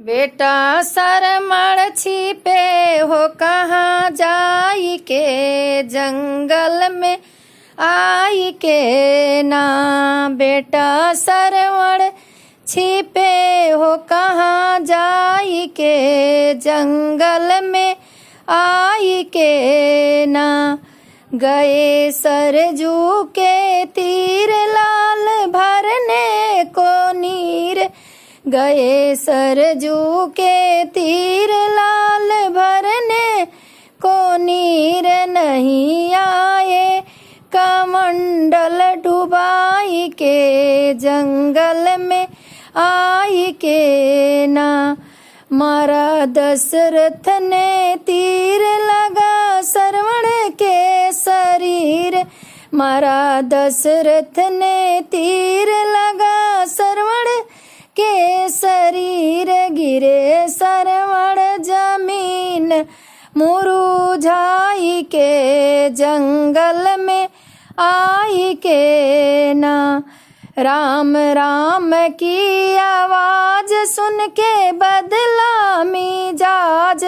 बेटा सरमण छिपे हो कहाँ जाई के, जंगल में आई के ना। बेटा सरमण छिपे हो कहाँ जाई के, जंगल में आई के ना। गए सरजू के तीर लाल भरने को नीर, गए सरजू के तीर लाल भरने को नीर। नहीं आए कमंडल डुबाई के, जंगल में आई के ना। मारा दशरथ ने तीर लगा सरवण के शरीर, मारा दशरथ ने तीर लगा सरवण के शरीर। गिरे सरवण जमीन मुरुझाई के, जंगल में आई के ना। राम राम की आवाज सुन के बदला मिजाज,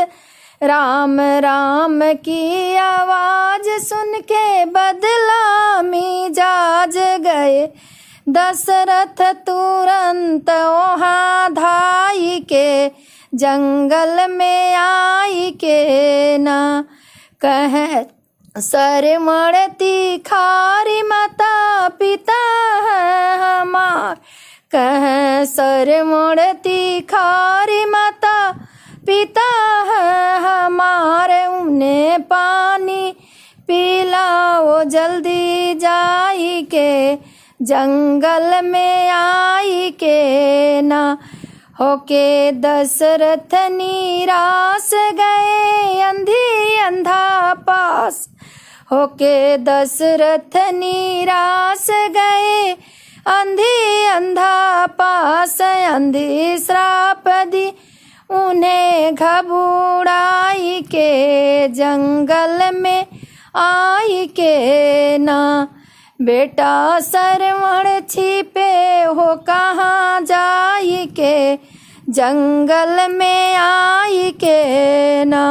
राम राम की आवाज सुन के बदला मिजाज। गए दशरथ तुरंत वहाँ धाई के, जंगल में आई के ना। कह सरमण तिखारी माता पिता है हमार, कह सरमण तिखारी माता पिता है हमारे। उन्हें पानी पिलाओ जल्दी जाई के, जंगल में आई के ना। होके दशरथ निराश गए अंधी अंधा पास, होके दशरथ निराश गए अंधी अंधा पास। अंधी श्राप दी उन्हें घबराई के, जंगल में आई के ना। बेटा सरवण छिपे हो कहाँ जाई के, जंगल में आई के ना।